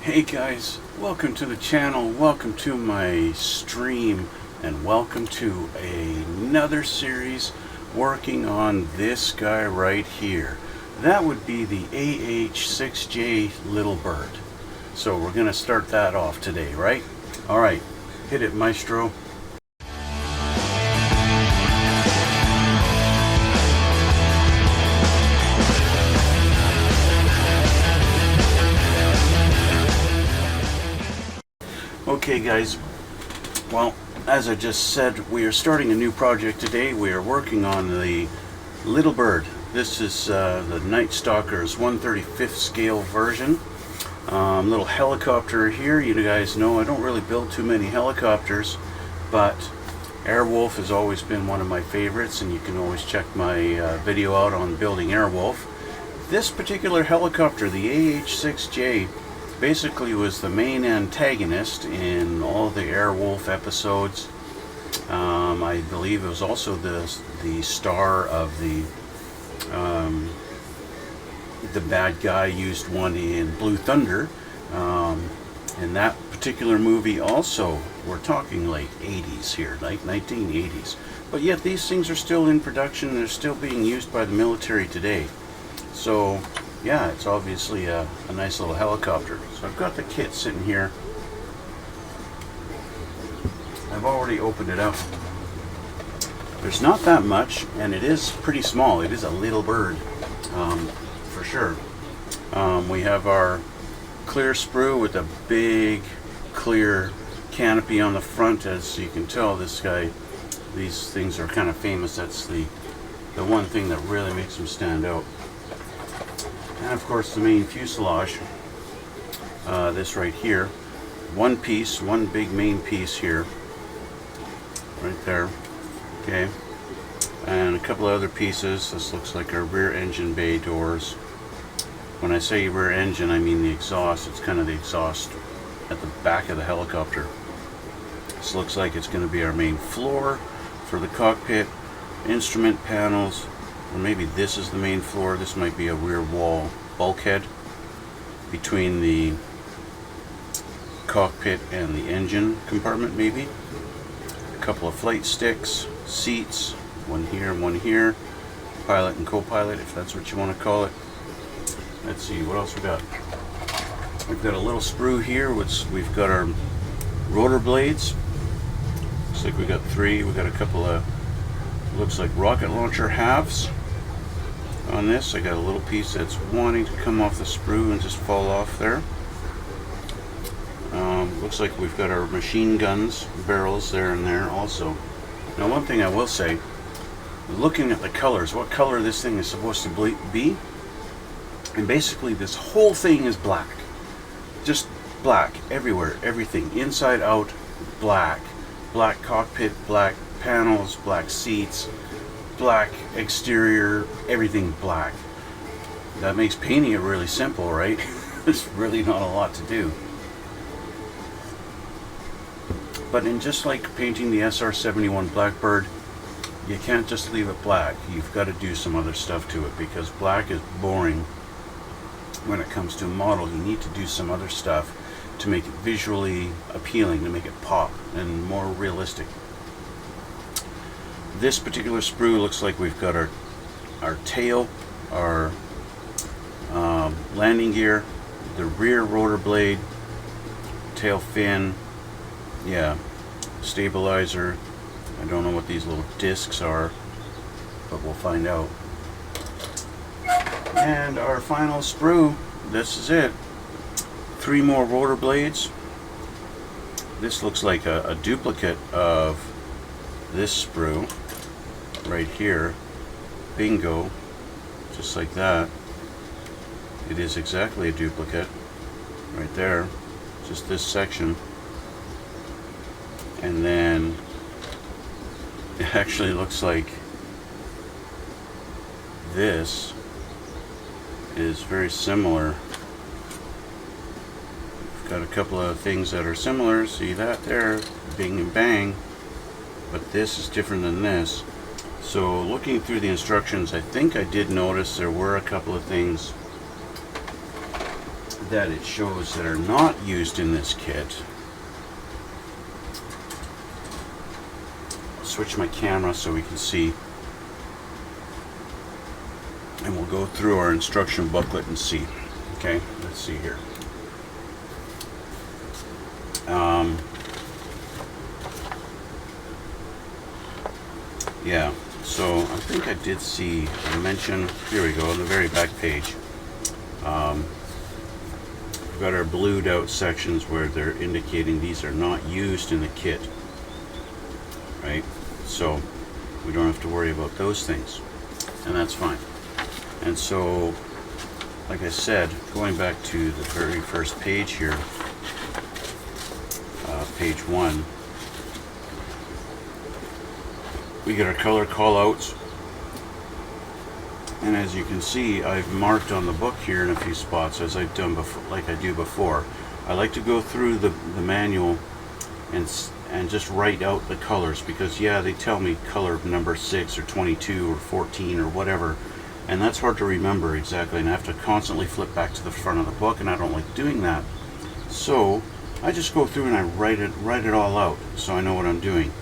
Hey guys, welcome to the channel, welcome to my stream, and welcome to another series working on this guy right here. That would be the AH-6J Little Bird. So we're going to start that off today, right? Alright, hit it, maestro. Okay guys, well, as I just said, we are starting a new project today. We are working on the Little Bird. This is the Night Stalkers 1/35th scale version. Little helicopter here. You guys know I don't really build too many helicopters, but Airwolf has always been one of my favorites, and you can always check my video out on building Airwolf. This particular helicopter, the AH-6J, basically was the main antagonist in all the Airwolf episodes. I believe it was also the star of the bad guy used one in Blue Thunder. In that particular movie also, we're talking like 80s here, like 1980s. But yet these things are still in production, they're still being used by the military today. So yeah, it's obviously a nice little helicopter. So I've got the kit sitting here. I've already opened it up. There's not that much, and it is pretty small. It is a little bird, for sure. We have our clear sprue with a big clear canopy on the front. As you can tell, this guy, these things are kind of famous. That's the one thing that really makes them stand out. And of course the main fuselage, this right here, one piece, one big main piece here, right there, okay, and a couple of other pieces. This looks like our rear engine bay doors. When I say rear engine, I mean the exhaust. It's kind of the exhaust at the back of the helicopter. This looks like it's going to be our main floor for the cockpit, instrument panels. Or maybe this is the main floor. This might be a rear wall bulkhead between the cockpit and the engine compartment, maybe. A couple of flight sticks, seats, one here and one here. Pilot and co-pilot, if that's what you want to call it. Let's see, what else we got? We've got a little sprue here, which we've got our rotor blades. Looks like we got three. We got a couple of, looks like rocket launcher halves on this. I got a little piece that's wanting to come off the sprue and just fall off there. Looks like we've got our machine guns barrels there and there also. Now one thing I will say, looking at the colors, what color this thing is supposed to be, and basically this whole thing is black. Just black everywhere, everything, inside out, black. Black cockpit, black panels, black seats, black exterior, everything black. That makes painting it really simple, right? There's really not a lot to do. But in just like painting the SR-71 Blackbird, you can't just leave it black. You've got to do some other stuff to it, because black is boring when it comes to a model. You need to do some other stuff to make it visually appealing, to make it pop and more realistic. This particular sprue looks like we've got our tail, our landing gear, the rear rotor blade, tail fin, yeah, stabilizer. I don't know what these little discs are, but we'll find out. And our final sprue, this is it. Three more rotor blades. This looks like a duplicate of this sprue right here. Bingo, just like that. It is exactly a duplicate right there, just this section. And then it actually looks like this is very similar. We've got a couple of things that are similar. See that there, bing and bang, but this is different than this. So looking through the instructions, I think I did notice there were a couple of things that it shows that are not used in this kit. I'll switch my camera so we can see, and we'll go through our instruction booklet and see. Okay, let's see here. Yeah, so I think I did see a mention, here we go, on the very back page. We've got our blued out sections where they're indicating these are not used in the kit, right? So we don't have to worry about those things, and that's fine. And so, like I said, going back to the very first page here, page 1, we get our color callouts, and as you can see, I've marked on the book here in a few spots, as I've done before, like I do before. I like to go through the manual and just write out the colors, because yeah, they tell me color number 6 or 22 or 14 or whatever, and that's hard to remember exactly, and I have to constantly flip back to the front of the book, and I don't like doing that. So I just go through and I write it all out, so I know what I'm doing.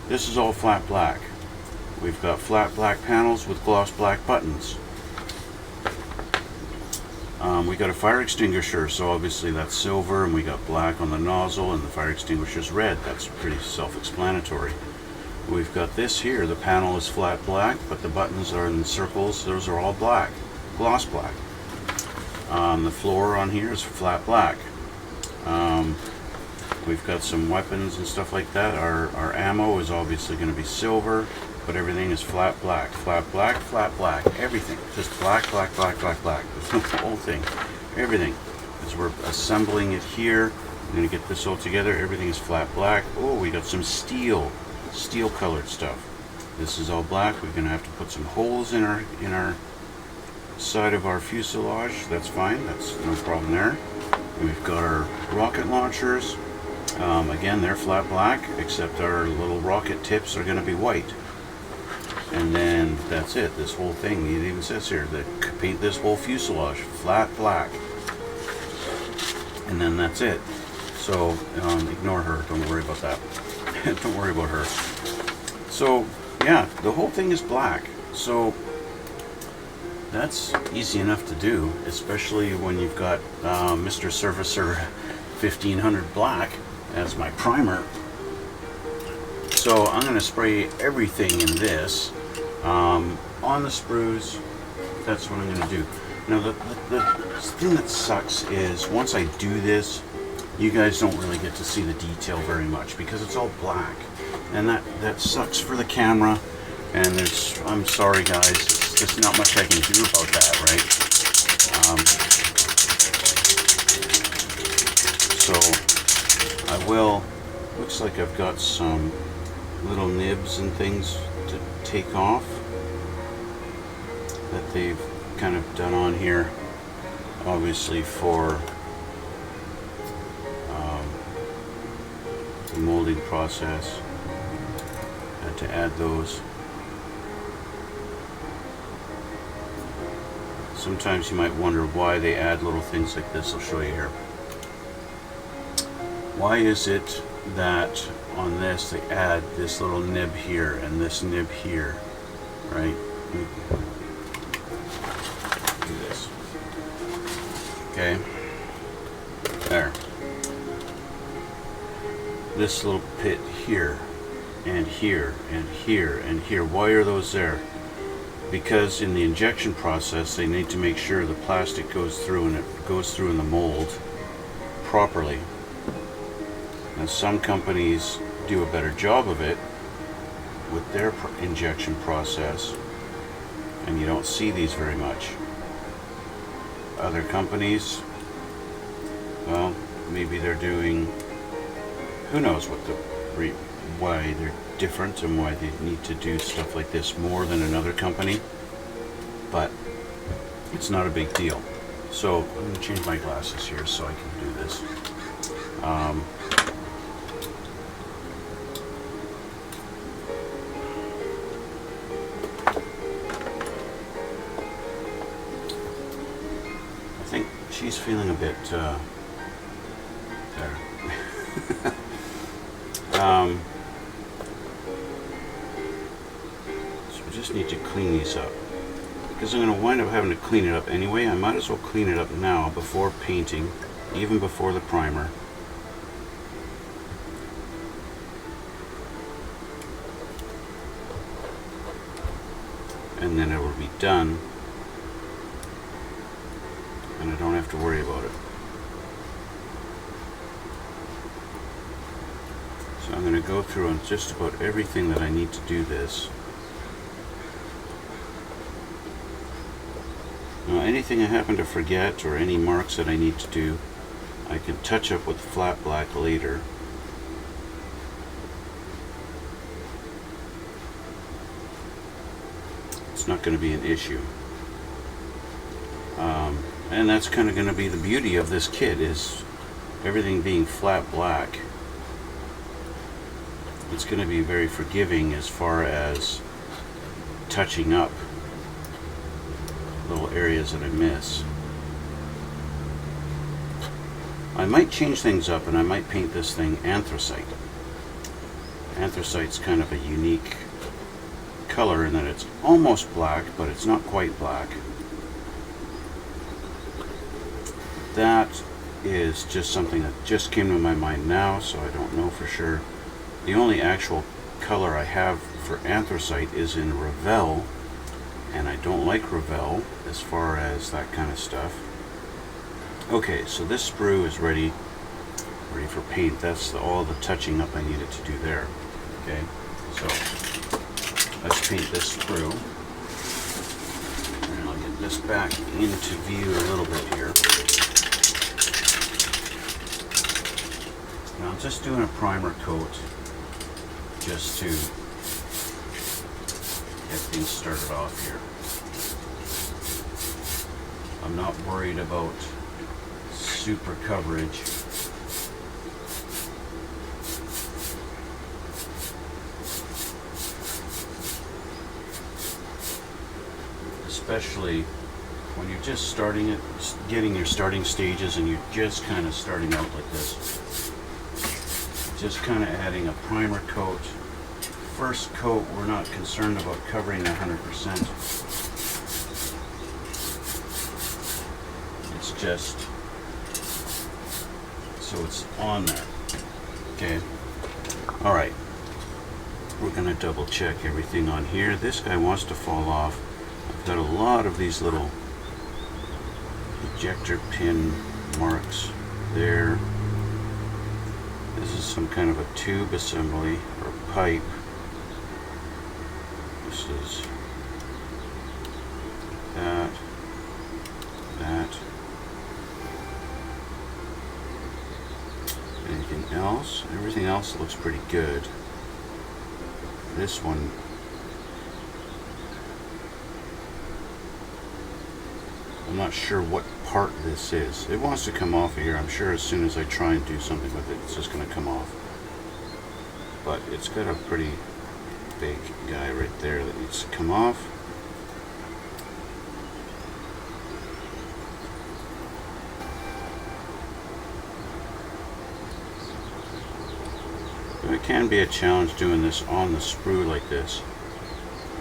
This is all flat black. We've got flat black panels with gloss black buttons. We got a fire extinguisher, so obviously that's silver, and we got black on the nozzle, and the fire extinguisher's red. That's pretty self-explanatory. We've got this here. The panel is flat black, but the buttons are in circles. Those are all black, gloss black. The floor on here is flat black. We've got some weapons and stuff like that. Our ammo is obviously going to be silver, but everything is flat black, flat black, flat black. Everything just black, black, black, black, black. The whole thing, everything. As we're assembling it here, I'm going to get this all together. Everything is flat black. Oh, we got some steel colored stuff. This is all black. We're going to have to put some holes in our side of our fuselage. That's fine. That's no problem there. And we've got our rocket launchers. Again, they're flat black, except our little rocket tips are going to be white. And then that's it. This whole thing, it even says here that paint this whole fuselage flat black. And then that's it. So ignore her. Don't worry about that. Don't worry about her. So yeah, the whole thing is black. So that's easy enough to do, especially when you've got Mr. Surfacer 1500 black as my primer. So I'm going to spray everything in this on the sprues. That's what I'm going to do. Now the thing that sucks is once I do this, you guys don't really get to see the detail very much because it's all black, and that sucks for the camera. And I'm sorry guys, it's just not much I can do about that, right? So I will. Looks like I've got some little nibs and things to take off that they've kind of done on here, obviously for the molding process. Had to add those. Sometimes you might wonder why they add little things like this. I'll show you here. Why is it that on this they add this little nib here and this nib here, right? Do this. Okay. There. This little pit here and here and here and here. Why are those there? Because in the injection process they need to make sure the plastic goes through and it goes through in the mold properly. And some companies do a better job of it with their injection process, and you don't see these very much. Other companies, well, maybe they're doing, who knows why they're different and why they need to do stuff like this more than another company, but it's not a big deal. So I'm going to change my glasses here so I can do this. I think she's feeling a bit there. So we just need to clean these up. Because I'm going to wind up having to clean it up anyway, I might as well clean it up now before painting, even before the primer. And then it will be done, and I don't have to worry about it. So I'm going to go through on just about everything that I need to do this. Now anything I happen to forget or any marks that I need to do, I can touch up with flat black later. It's not going to be an issue. And that's kind of going to be the beauty of this kit, is everything being flat black. It's going to be very forgiving as far as touching up little areas that I miss. I might change things up and I might paint this thing anthracite. Anthracite's kind of a unique color in that it's almost black, but it's not quite black. That is just something that just came to my mind now, so I don't know for sure. The only actual color I have for anthracite is in Revell, and I don't like Revell as far as that kind of stuff. Okay, so this sprue is ready for paint. That's all the touching up I needed to do there. Okay, so let's paint this sprue. And I'll get this back into view a little bit here. Now I'm just doing a primer coat just to get things started off here. I'm not worried about super coverage. Especially when you're just starting it, getting your starting stages, and you're just kind of starting out like this. Just kind of adding a primer coat. First coat, we're not concerned about covering 100%. It's just so it's on there. Okay. Alright. We're going to double check everything on here. This guy wants to fall off. I've got a lot of these little ejector pin marks there. This is some kind of a tube assembly or pipe. This is that. Anything else? Everything else looks pretty good. This one, I'm not sure what part this is. It wants to come off of here. I'm sure as soon as I try and do something with it, it's just going to come off. But it's got a pretty big guy right there that needs to come off. It can be a challenge doing this on the sprue like this.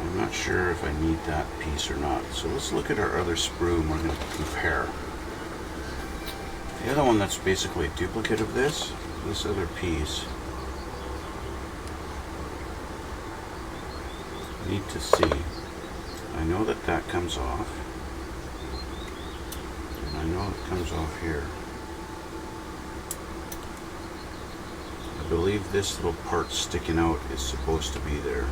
I'm not sure if I need that piece or not. So let's look at our other sprue and we're going to compare. The other one that's basically a duplicate of this other piece, I need to see. I know that that comes off. And I know it comes off here. I believe this little part sticking out is supposed to be there.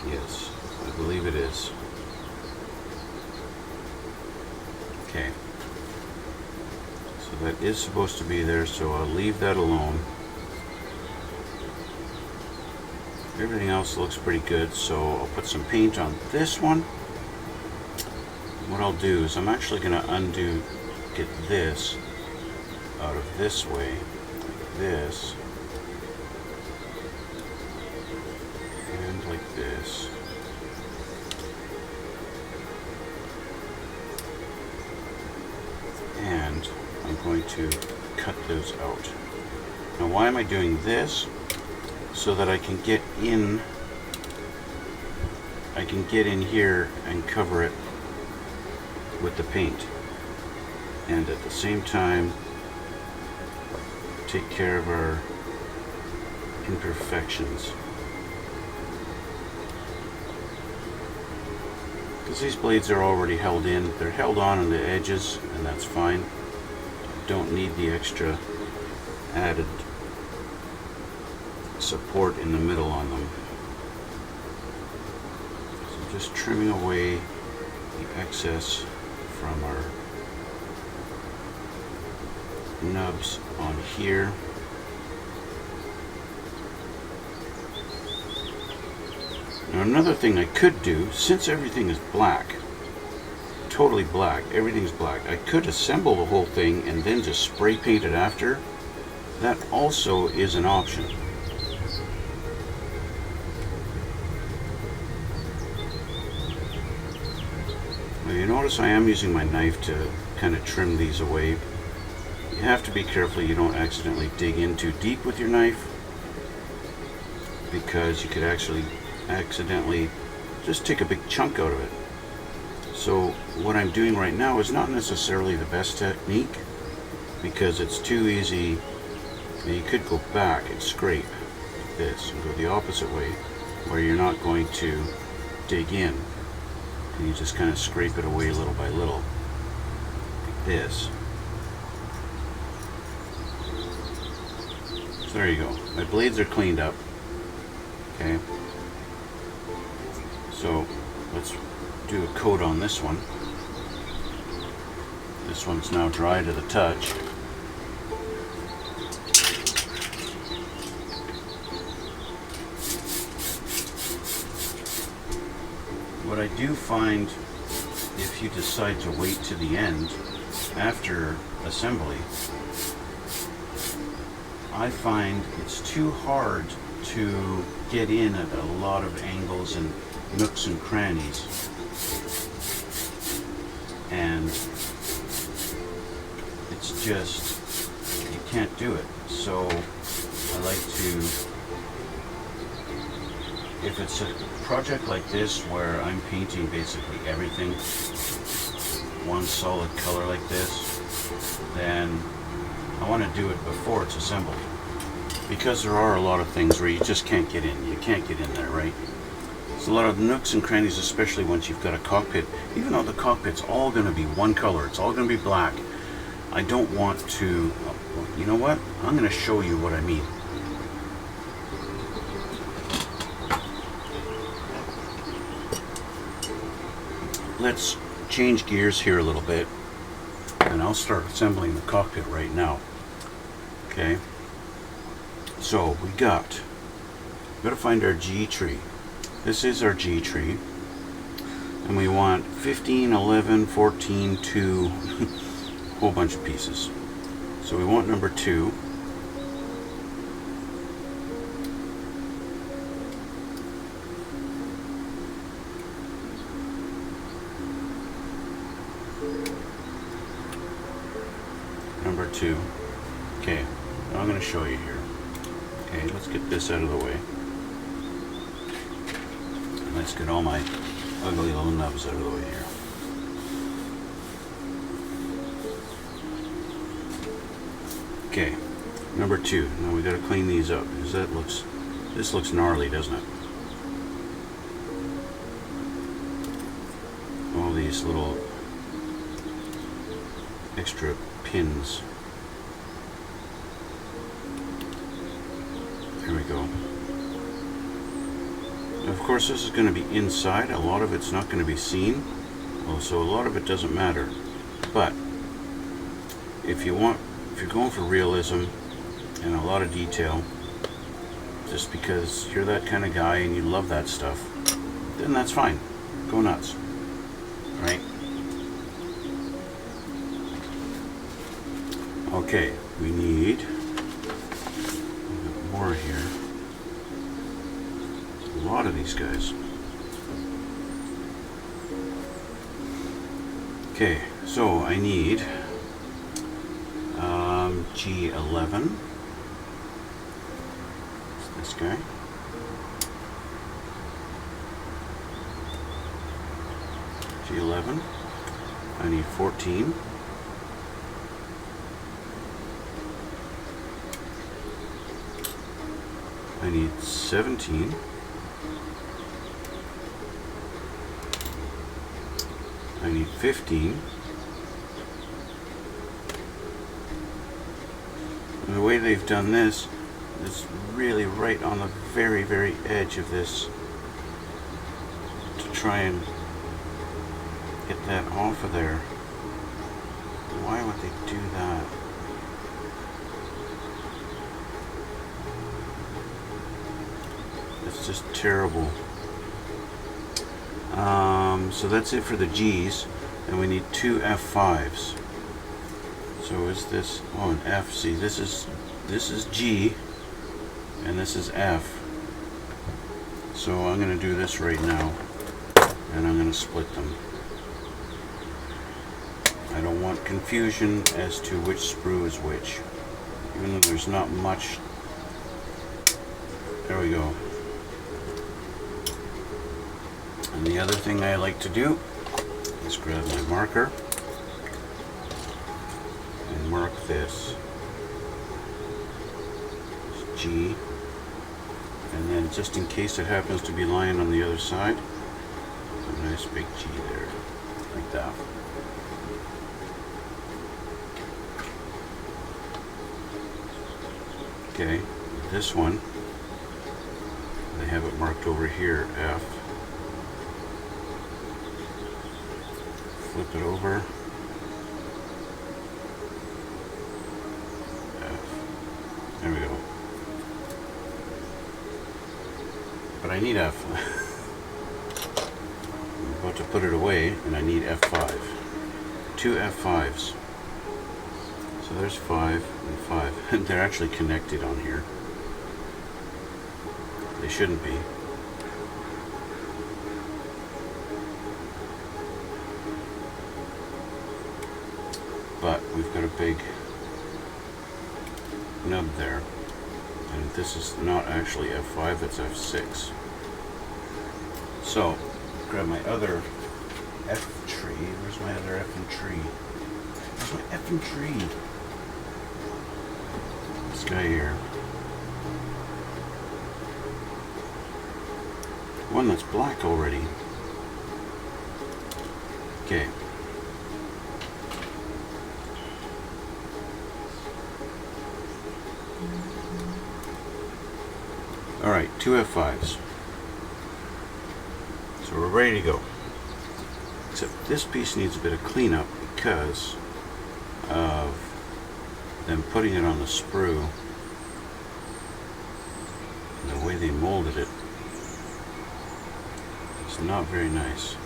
Yes, I believe it is. Okay. So that is supposed to be there, so I'll leave that alone. Everything else looks pretty good, so I'll put some paint on this one. What I'll do is I'm actually going to get this out of this way, like this, and like this. this. And I'm going to cut those out. Now why am I doing this? So that I can get in here and cover it with the paint, and at the same time take care of our imperfections, because these blades are already held in. They're held on the edges, and that's fine. Don't need the extra added support in the middle on them. So just trimming away the excess from our nubs on here. Now another thing I could do, since everything is black, totally black, everything's black, I could assemble the whole thing and then just spray paint it after. That also is an option. Now you notice I am using my knife to kind of trim these away. You have to be careful you don't accidentally dig in too deep with your knife, because you could actually accidentally just take a big chunk out of it. So what I'm doing right now is not necessarily the best technique, because it's too easy. You could go back and scrape like this and go the opposite way, where you're not going to dig in, and you just kind of scrape it away little by little like this. So there you go. My blades are cleaned up. Okay. So let's do a coat on this one. This one's now dry to the touch. What I do find, if you decide to wait to the end after assembly, I find it's too hard to get in at a lot of angles and nooks and crannies, and it's just, you can't do it. So I like to, if it's a project like this where I'm painting basically everything one solid color like this, then I want to do it before it's assembled, because there are a lot of things where you just can't get in. You can't get in there, right? There's a lot of nooks and crannies, especially once you've got a cockpit. Even though the cockpit's all going to be one color, it's all going to be black, I don't want to, you know what? I'm going to show you what I mean. Let's change gears here a little bit, and I'll start assembling the cockpit right now. Okay, so we got to find our G tree. This is our G tree, and we want 15, 11, 14, 2, a whole bunch of pieces. So we want number 2. Number 2. Okay, now I'm going to show you here. Okay, let's get this out of the way. Let's get all my ugly little nubs out of the way here. Okay, number 2. Now we got to clean these up, because this looks gnarly, doesn't it? All these little extra pins. There we go. Of course, this is going to be inside. A lot of it's not going to be seen. Well, so a lot of it doesn't matter. But if you're going for realism and a lot of detail, just because you're that kind of guy and you love that stuff, then that's fine. Go nuts. Right? Okay, we need more here. A lot of these guys. Okay, so I need G11. It's this guy. G11. I need 14. I need 17. I need 15. And the way they've done this is really right on the very, very edge of this to try and get that off of there. Why would they do that? It's just terrible. So that's it for the G's, and we need 2 F5s. So is this, oh, an F? See, this is G, and this is F. So I'm going to do this right now, and I'm going to split them. I don't want confusion as to which sprue is which, even though there's not much. There we go. And the other thing I like to do is grab my marker and mark this. It's G. And then just in case it happens to be lying on the other side, a nice big G there, like that. Okay, this one, they have it marked over here, F. Flip it over. F. There we go. But I need F. I'm about to put it away, and I need F5. 2 F5s. So there's 5 and 5. They're actually connected on here. They shouldn't be. But we've got a big nub there, and this is not actually F5, it's F6. So, grab my other F tree. Where's my other F and tree? Where's my F and tree? This guy here. One that's black already. Okay. Alright, 2 F5s. So we're ready to go. Except this piece needs a bit of cleanup because of them putting it on the sprue and the way they molded it. It's not very nice.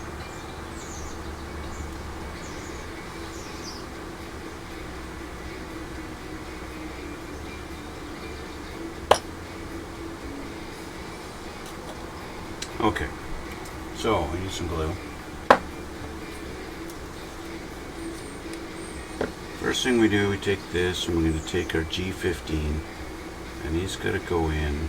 Okay, so I need some glue. First thing we do, we take this and we're going to take our G15, and he's got to go in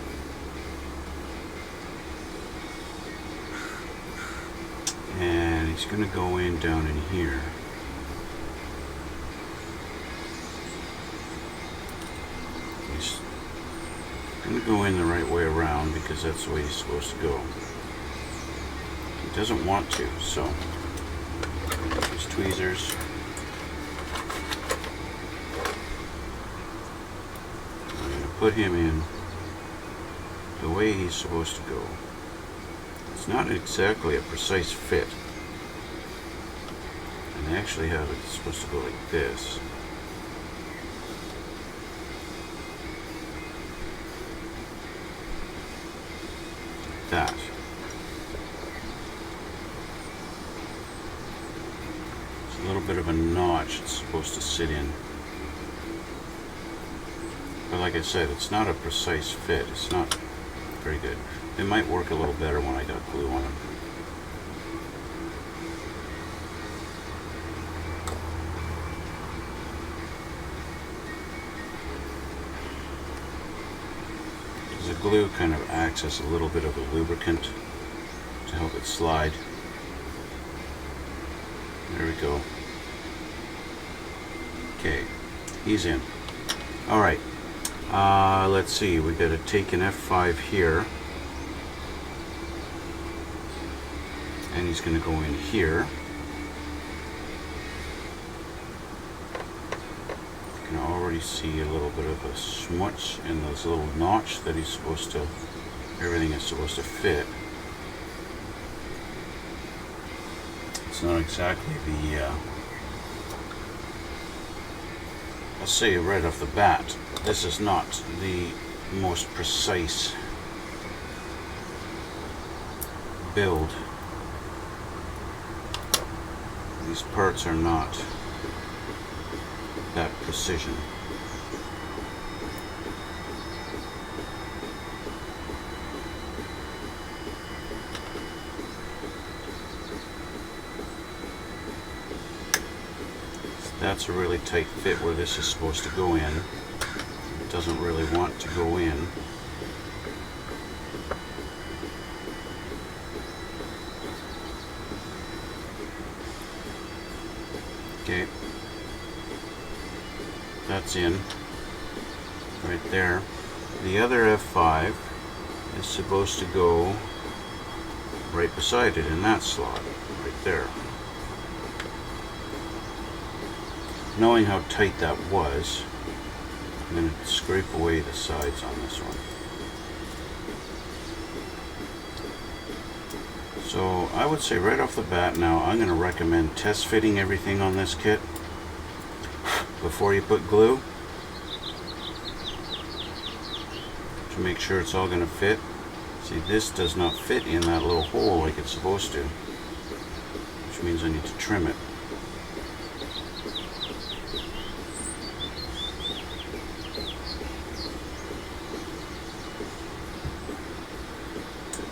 and he's going to go in down in here. He's going to go in the right way around because that's the way he's supposed to go. He doesn't want to, so there's tweezers. I'm going to put him in the way he's supposed to go. It's not exactly a precise fit. And I actually have it supposed to go like this. Like that. It's a little bit of a notch it's supposed to sit in. But like I said, it's not a precise fit. It's not very good. It might work a little better when I got glue on it. glue kind of acts as a little bit of a lubricant to help it slide. There we go. Okay, he's in. Alright, let's see, we got to take an F5 here. And he's going to go in here. You can already see a little bit of a smudge in this little notch that he's supposed to, everything is supposed to fit. It's not exactly the, I'll say right off the bat, this is not the most precise build. These parts are not that precision. That's a really tight fit where this is supposed to go in. It doesn't really want to go in. Okay, that's in right there. The other F5 is supposed to go right beside it in that slot, right there. Knowing how tight that was, I'm going to scrape away the sides on this one. So I would say right off the bat now, I'm going to recommend test fitting everything on this kit before you put glue to make sure it's all going to fit. See, this does not fit in that little hole like it's supposed to, which means I need to trim it.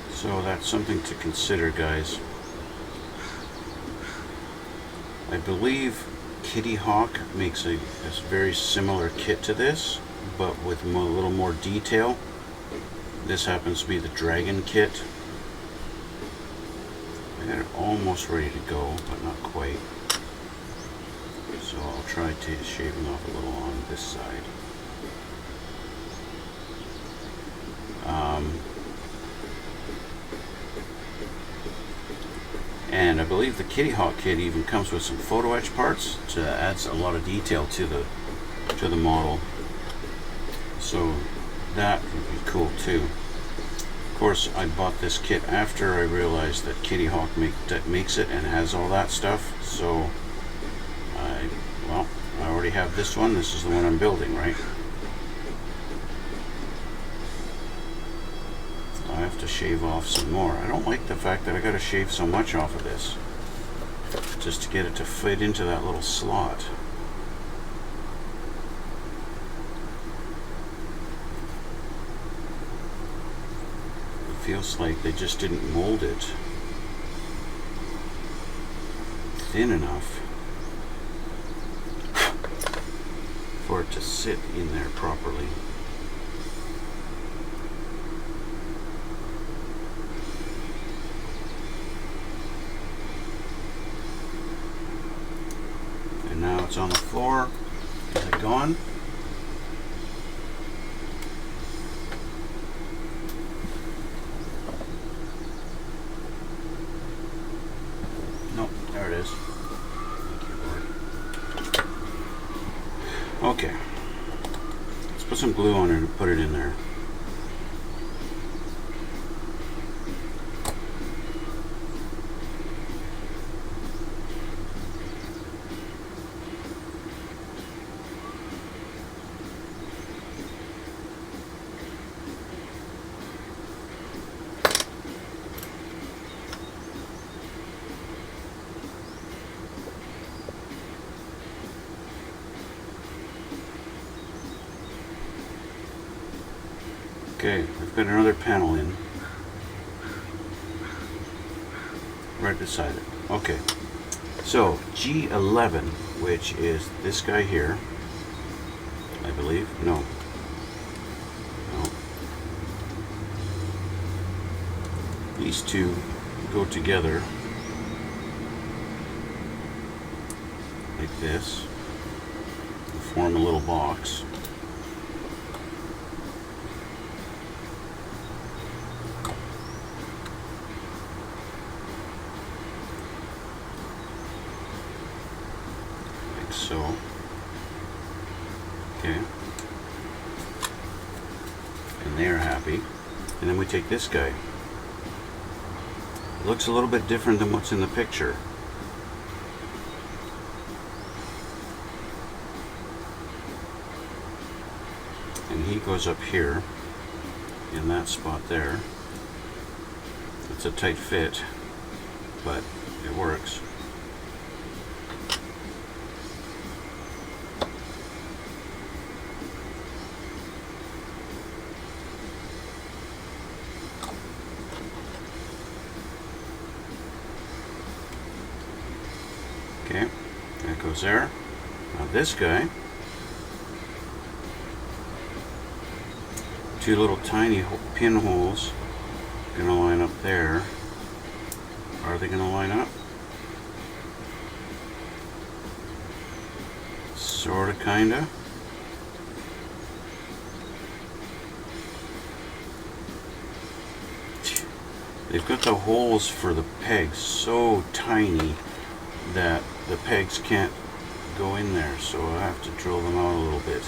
So that's something to consider, guys. I believe Kitty Hawk makes a very similar kit to this, but with a little more detail. This happens to be the Dargon kit. I got it almost ready to go, but not quite. So I'll try shaving off a little on this side. And I believe the Kitty Hawk kit even comes with some photo etch parts to add a lot of detail to the model. So that would be cool too. Of course, I bought this kit after I realized that Kitty Hawk makes it and has all that stuff. So I already have this one. This is the one I'm building, right? I have to shave off some more. I don't like the fact that I got to shave so much off of this just to get it to fit into that little slot. It feels like they just didn't mold it thin enough for it to sit in there properly. Now it's on the floor. Is it gone? Nope, there it is. Thank you, Lord. Okay. Let's put some glue on it and put it in there. Okay, I've got another panel in right beside it. Okay, so G11, which is this guy here, I believe. No. these two go together like this and form a little box. Like so. Okay. And they're happy. And then we take this guy. It looks a little bit different than what's in the picture. And he goes up here in that spot there. It's a tight fit, but it works. Okay, that goes there. Now this guy, two little tiny pinholes gonna line up there. Are they gonna line up? Sorta, kinda. They've got the holes for the pegs so tiny that the pegs can't go in there, so I have to drill them out a little bit.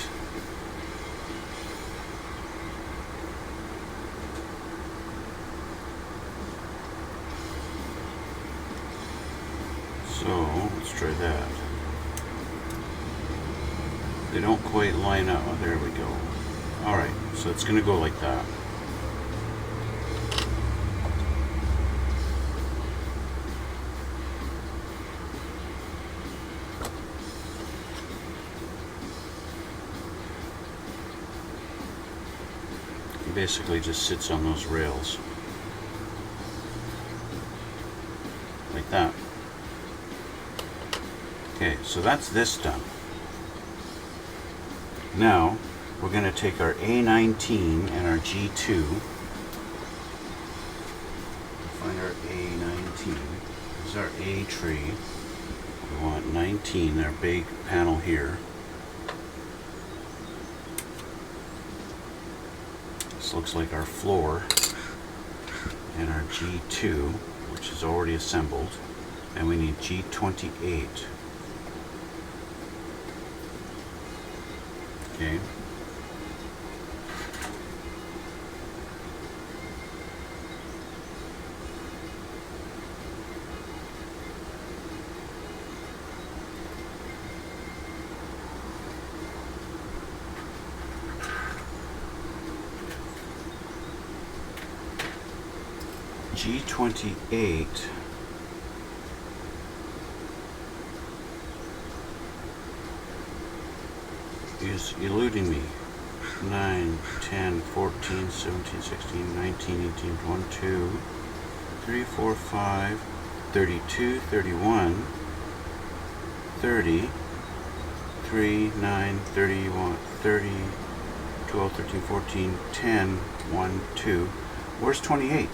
So let's try that. They don't quite line up. Oh, there we go. Alright, so it's going to go like that. It basically just sits on those rails. Like that. Okay, so that's this done. Now, we're going to take our A19 and our G2. Find our A19. This is our A tree. We want 19, our big panel here. This looks like our floor. And our G2, which is already assembled. And we need G28. Okay. G28 is eluding me. 9, 10, 14, 17, 16, 19, 18, 1, 2, 3, 4, 5, 32, 31, 30, 3, 9, 31, 30, 12, 13, 14, 10, 1, 2. Where's 28?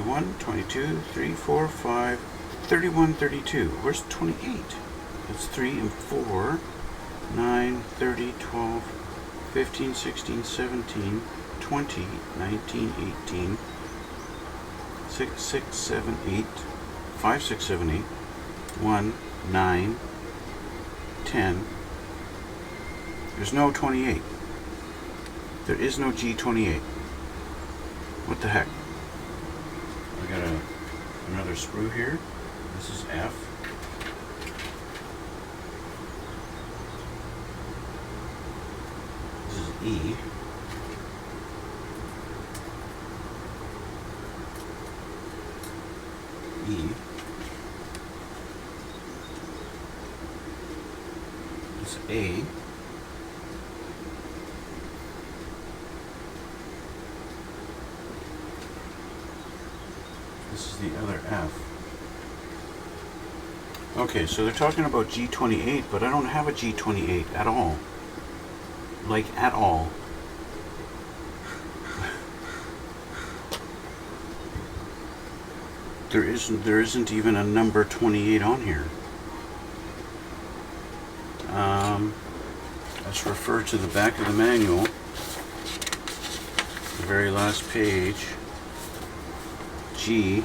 One, 22, 3, 4, 5, 31, 32. Where's 28? That's 3 and 4, 9, 30, 12, 15, 16, 17, 20, 19, 18, 6, 6, 7, 8, 5, 6, 7, 8, 1, 9, 10. There's no 28. There is no G28. What the heck? I got another sprue here. This is F. This is E. E. This is A. This is the other F. Okay, so they're talking about G28, but I don't have a G28 at all. like at all. There isn't even a number 28 on here. Let's refer to the back of the manual, the very last page. G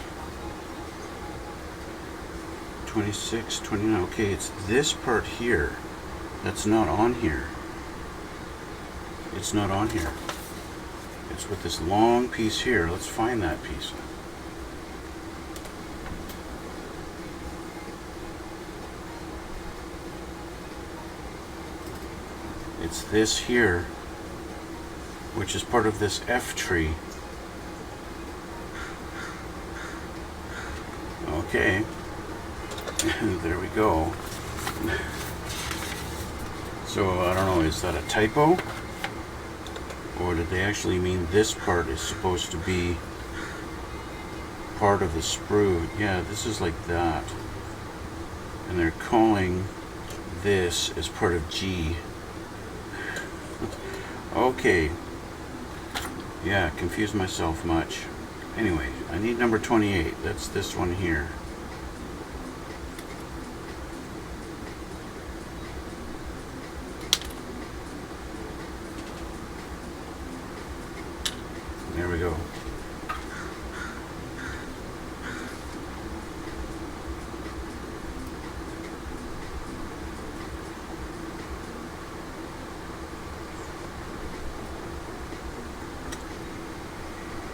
26, 29. Okay, it's this part here that's not on here. It's not on here. It's with this long piece here. Let's find that piece. It's this here, which is part of this F tree. Okay, there we go. So I don't know, is that a typo? Or did they actually mean this part is supposed to be part of the sprue? Yeah, this is like that. And they're calling this as part of G. Okay. Yeah, confused myself much. Anyway, I need number 28. That's this one here. There we go.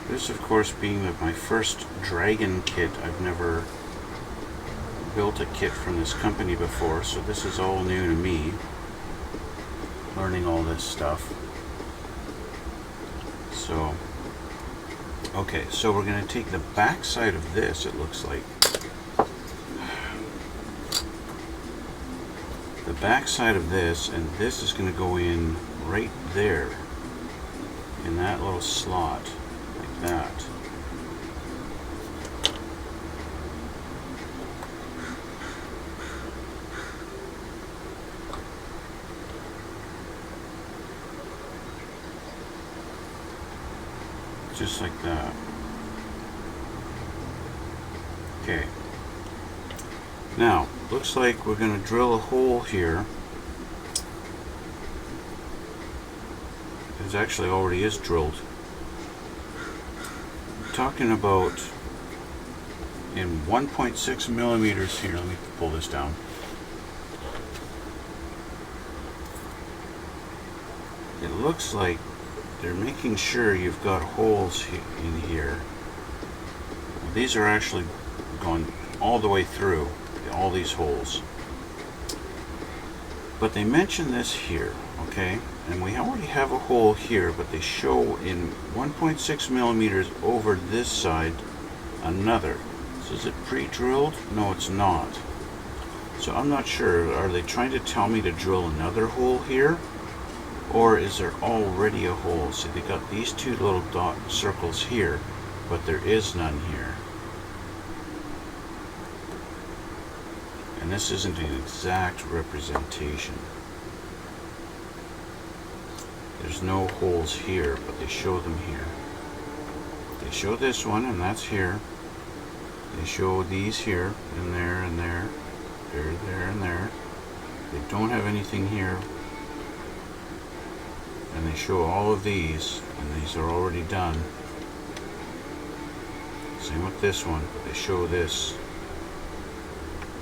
This, of course, being my first Dargon kit. I've never built a kit from this company before, so this is all new to me, learning all this stuff. So, okay, so we're going to take the back side of this, it looks like. The back side of this, and this is going to go in right there, in that little slot. That. Just like that. Okay. Now, looks like we're going to drill a hole here. It actually already is drilled. Talking about in 1.6 millimeters here. Let me pull this down. It looks like they're making sure you've got holes in here. These are actually going all the way through, all these holes. But they mention this here, okay? And we already have a hole here, but they show in 1.6 millimeters over this side another. So is it pre-drilled? No, it's not. So I'm not sure. Are they trying to tell me to drill another hole here? Or is there already a hole? See, they got these two little dot circles here, but there is none here. And this isn't an exact representation. There's no holes here, but they show them here. They show this one, and that's here. They show these here, and there, and there. There, and there. They don't have anything here. And they show all of these, and these are already done. Same with this one, but they show this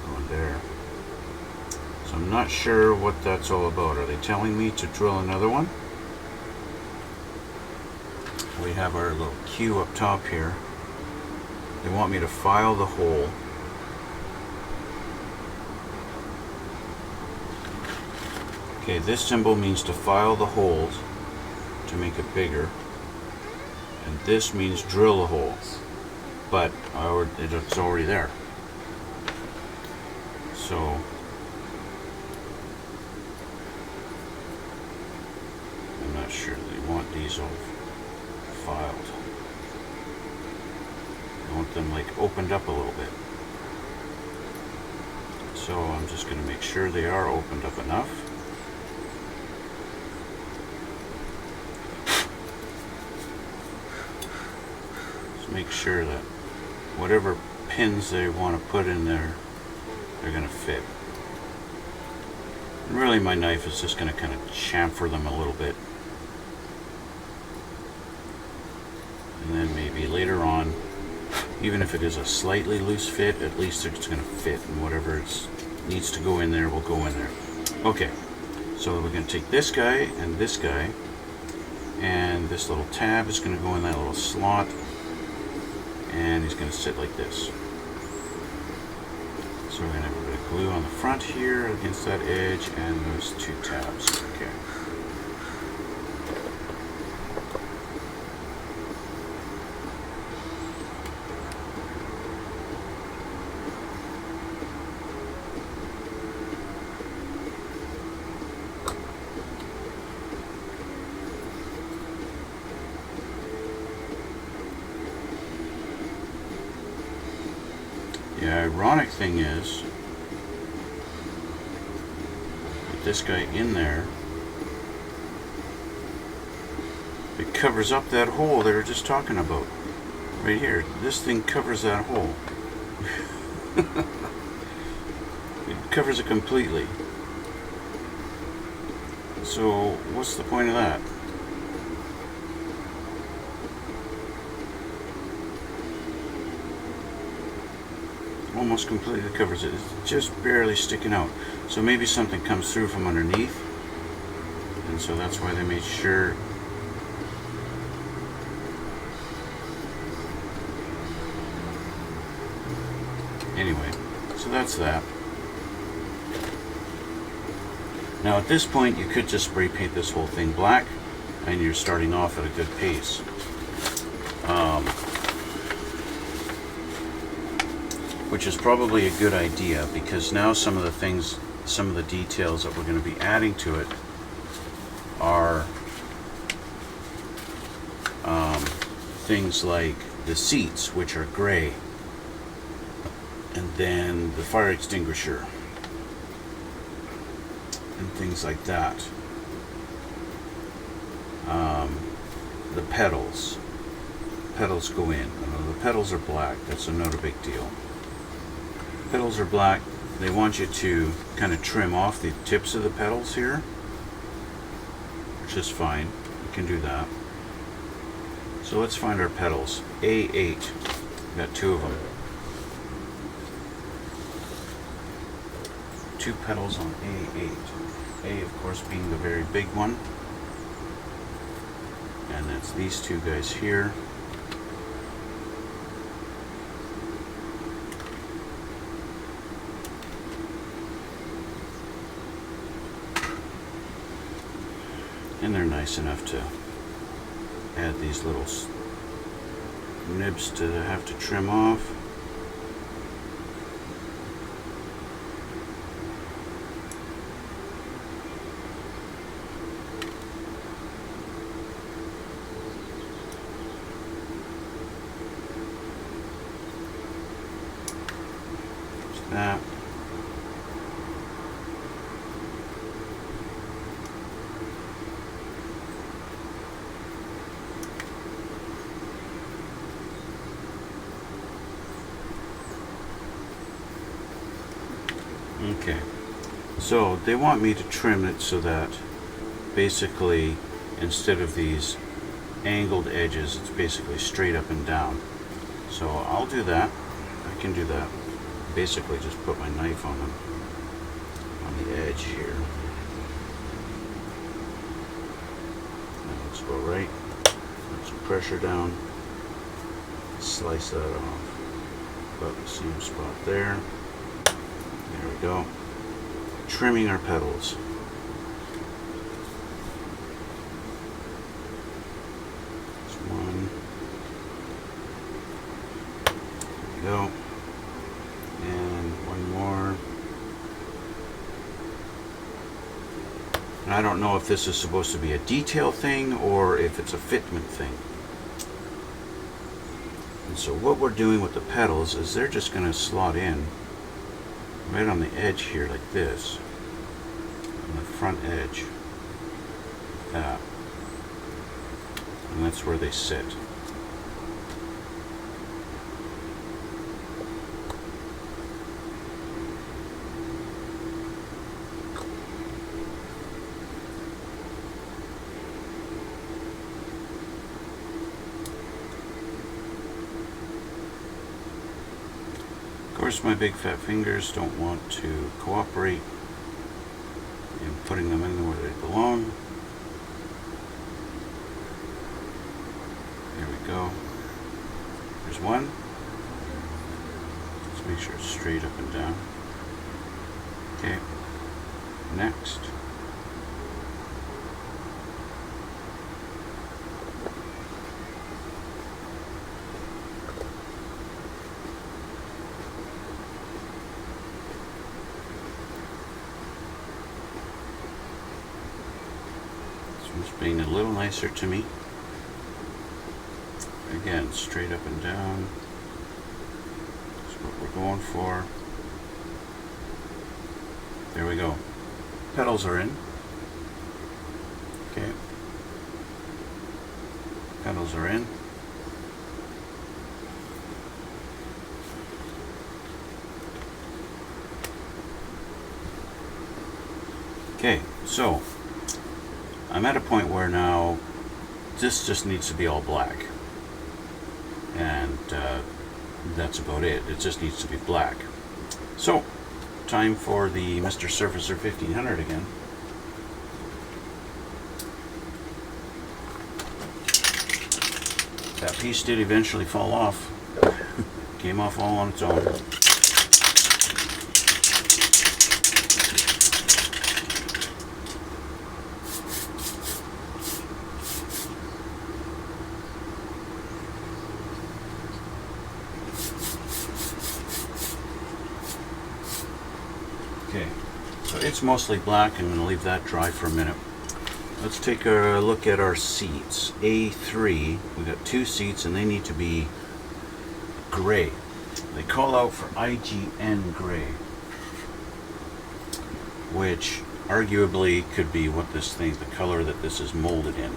going there. So I'm not sure what that's all about. Are they telling me to drill another one? We have our little Q up top here. They want me to file the hole. Okay, this symbol means to file the holes to make it bigger. And this means drill a hole. But it's already there. So I'm not sure they want these all filed. I want them like opened up a little bit. So I'm just going to make sure they are opened up enough. make sure that whatever pins they want to put in there, they're going to fit. And really my knife is just going to kind of chamfer them a little bit. And then maybe later on, even if it is a slightly loose fit, at least it's going to fit, and whatever it needs to go in there will go in there. Okay, so we're going to take this guy, and this little tab is going to go in that little slot, and he's going to sit like this. So we're going to have a bit of glue on the front here against that edge, and those two tabs. Okay. The ironic thing is, with this guy in there, it covers up that hole they were just talking about. Right here, this thing covers that hole. It covers it completely. So, what's the point of that? Almost completely covers it. It's just barely sticking out. So maybe something comes through from underneath, and so that's why they made sure. Anyway, so that's that. Now at this point you could just spray paint this whole thing black, and you're starting off at a good pace. Which is probably a good idea, because now some of the details that we're going to be adding to it are things like the seats, which are gray, and then the fire extinguisher, and things like that. The pedals go in. The pedals are black. That's not a big deal. Pedals are black. They want you to kind of trim off the tips of the pedals here, which is fine. You can do that. So let's find our pedals. A8. We've got two of them. Two pedals on A8. A, of course, being the very big one. And that's these two guys here. And they're nice enough to add these little nibs to have to trim off. There's that. Okay, so they want me to trim it so that basically instead of these angled edges, it's basically straight up and down. So I'll do that. I can do that. Basically just put my knife on them, on the edge here. That looks about right. Put some pressure down. Slice that off. About the same spot there. There we go. Trimming our pedals. There's one. There we go. And one more. And I don't know if this is supposed to be a detail thing or if it's a fitment thing. And so what we're doing with the pedals is they're just going to slot in right on the edge here like this, on the front edge, that, and that's where they sit. course, my big fat fingers don't want to cooperate in putting them in where they belong. There we go. There's one. Let's make sure it's straight up and down. Okay. Next. This one's being a little nicer to me. Again, straight up and down. That's what we're going for. There we go. Petals are in. Okay. Petals are in. Okay, so I'm at a point where now this just needs to be all black. And that's about it. It just needs to be black. So, time for the Mr. Surfacer 1500 again. That piece did eventually fall off. Came off all on its own. Okay, so it's mostly black. I'm going to leave that dry for a minute. Let's take a look at our seats. A3, we got 2 seats and they need to be gray. They call out for IGN gray, which arguably could be what this thing, the color that this is molded in.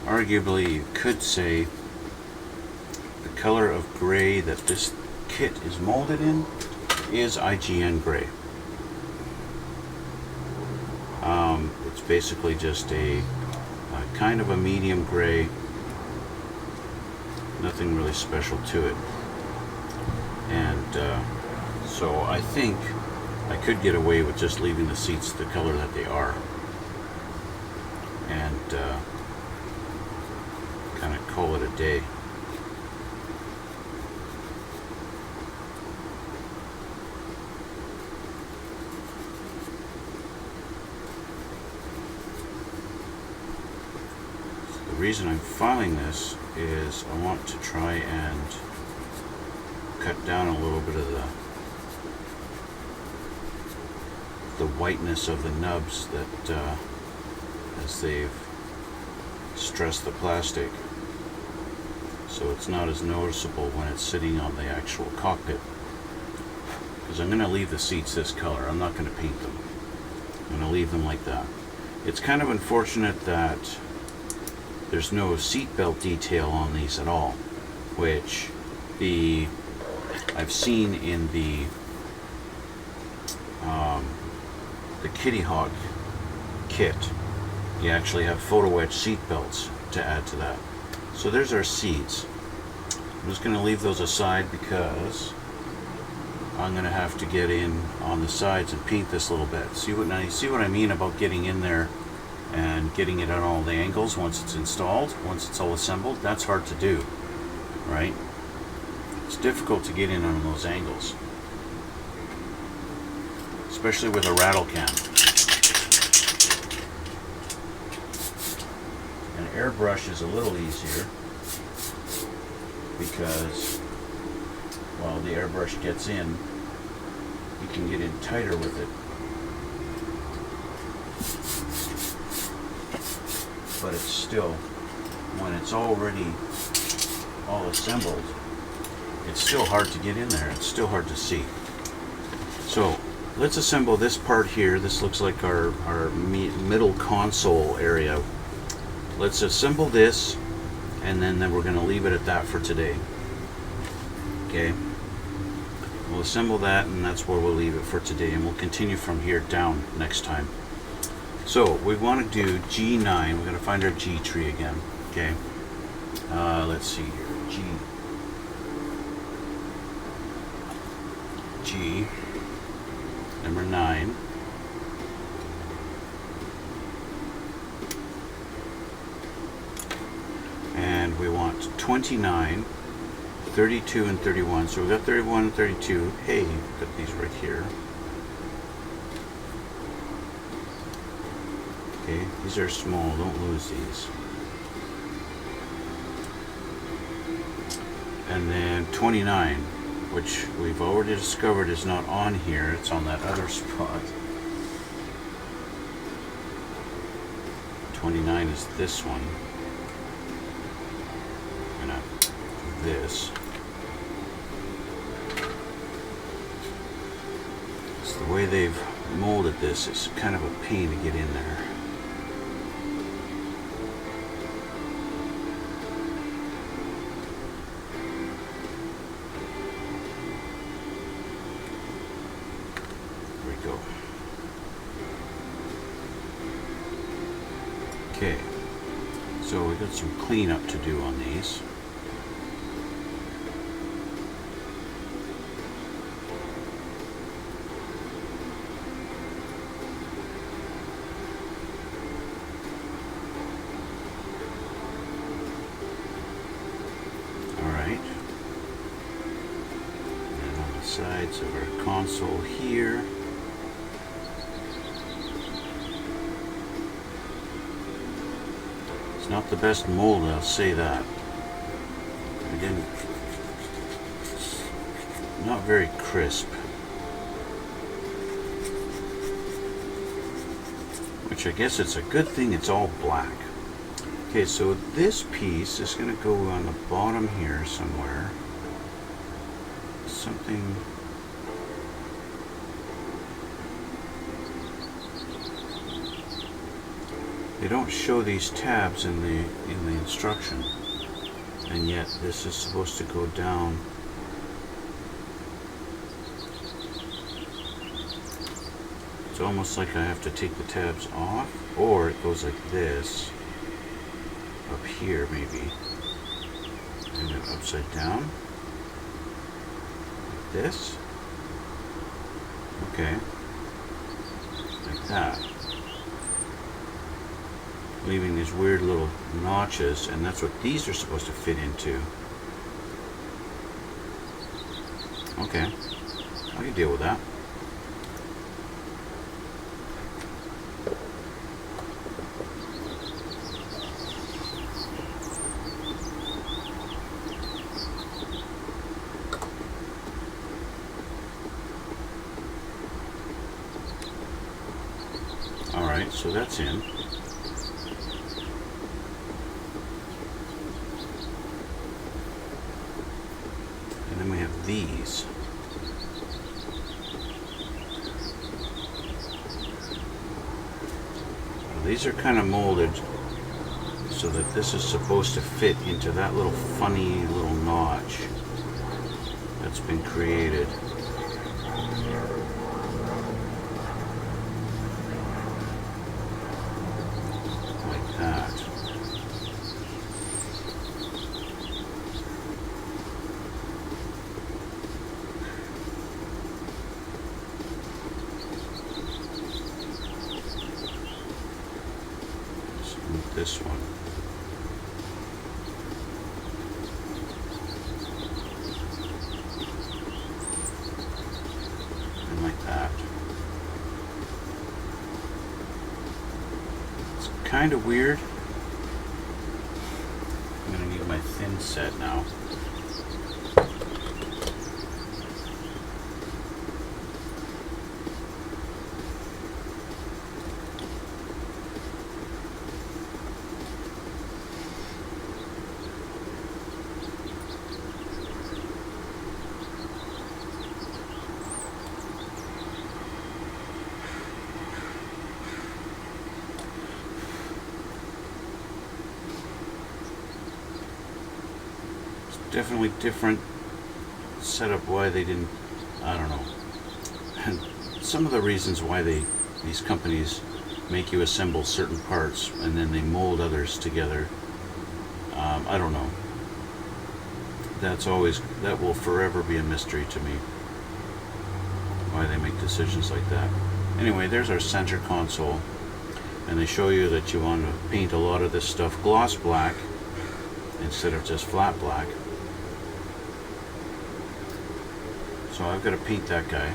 Arguably, you could say the color of gray that this kit is molded in is IGN gray. It's basically just a kind of a medium gray, nothing really special to it. And so I think I could get away with just leaving the seats the color that they are, and kind of call it a day. The reason I'm filing this is I want to try and cut down a little bit of the whiteness of the nubs that as they've stressed the plastic, so it's not as noticeable when it's sitting on the actual cockpit. Because I'm going to leave the seats this color. I'm not going to paint them. I'm going to leave them like that. It's kind of unfortunate that there's no seat belt detail on these at all, which I've seen in the Kitty Hawk kit. You actually have photo etch seat belts to add to that. So there's our seats. I'm just going to leave those aside because I'm going to have to get in on the sides and paint this a little bit. See what I mean about getting in there and getting it at all the angles once it's installed, once it's all assembled? That's hard to do, right? It's difficult to get in on those angles, especially with a rattle can. An airbrush is a little easier because while the airbrush gets in, you can get in tighter with it. But it's still, when it's already all assembled, it's still hard to get in there. It's still hard to see. So let's assemble this part here. This looks like our middle console area. Let's assemble this, and then we're going to leave it at that for today. Okay, we'll assemble that, and that's where we'll leave it for today, and we'll continue from here down next time. So we want to do G9. We're going to find our G tree again. Okay. Let's see here. G number 9. And we want 29, 32, and 31. So we've got 31 and 32. Hey, we've got these right here. Okay, these are small, don't lose these. And then 29, which we've already discovered is not on here, it's on that other spot. 29 is this one. I'm gonna do this. So the way they've molded this is kind of a pain to get in there. Okay, so we got some cleanup to do on these. All right, and on the sides of our console here. It's not the best mold, I'll say that. Again, it's not very crisp. Which I guess it's a good thing it's all black. Okay, so this piece is going to go on the bottom here somewhere. Something... They don't show these tabs in the instruction, and yet this is supposed to go down. It's almost like I have to take the tabs off, or it goes like this up here maybe, and then upside down like this. Okay, like that. Leaving these weird little notches, and that's what these are supposed to fit into. Okay, I can deal with that. All right, so that's in. These. These are kind of molded so that this is supposed to fit into that little funny little notch that's been created. Like that. This one. And like that. It's kind of weird. I'm going to need my thin set now. Definitely different setup. Why they didn't, I don't know. And some of the reasons why these companies make you assemble certain parts and then they mold others together. I don't know. That will forever be a mystery to me, why they make decisions like that. Anyway, there's our center console, and they show you that you want to paint a lot of this stuff gloss black instead of just flat black. So I've got to paint that guy,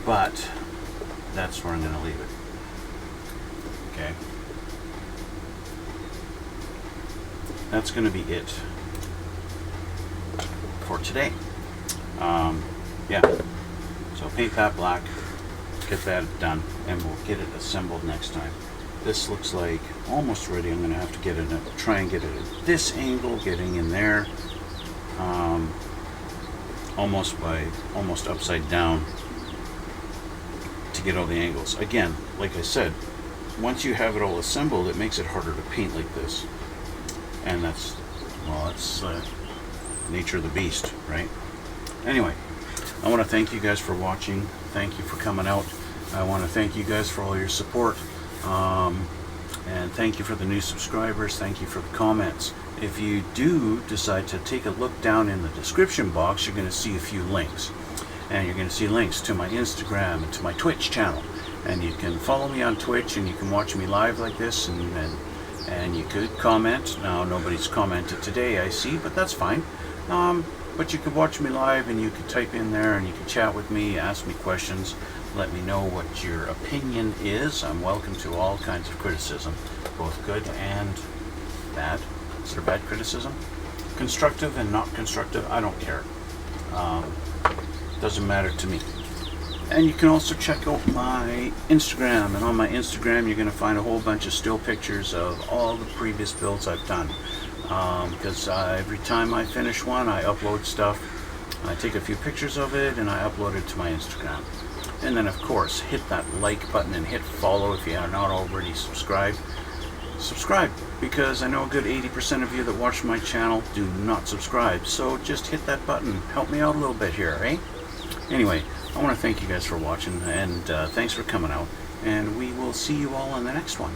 but that's where I'm going to leave it. Okay, that's going to be it for today. Yeah, so paint that black, get that done, and we'll get it assembled next time. This looks like almost ready. I'm going to have to get it, try and get it at this angle, getting in there, almost upside down to get all the angles. Again, like I said, once you have it all assembled, it makes it harder to paint like this, and that's nature of the beast, right? Anyway, I want to thank you guys for watching. Thank you for coming out. I want to thank you guys for all your support, and thank you for the new subscribers. Thank you for the comments. If you do decide to take a look down in the description box, you're going to see a few links, and you're going to see links to my Instagram and to my Twitch channel, and you can follow me on Twitch, and you can watch me live like this, and you could comment. Now nobody's commented today, I see, but that's fine. But you could watch me live, and you could type in there, and you can chat with me, ask me questions, let me know what your opinion is. I'm welcome to all kinds of criticism, both good and bad. Is there bad criticism? Constructive and not constructive, I don't care. Doesn't matter to me. And you can also check out my Instagram, and on my Instagram you're going to find a whole bunch of still pictures of all the previous builds I've done. Because every time I finish one, I upload stuff. I take a few pictures of it and I upload it to my Instagram. And then of course, hit that like button and hit follow if you are not already subscribed. Subscribe, because I know a good 80% of you that watch my channel do not subscribe. So just hit that button. Help me out a little bit here, eh? Anyway, I want to thank you guys for watching, and thanks for coming out. And we will see you all on the next one.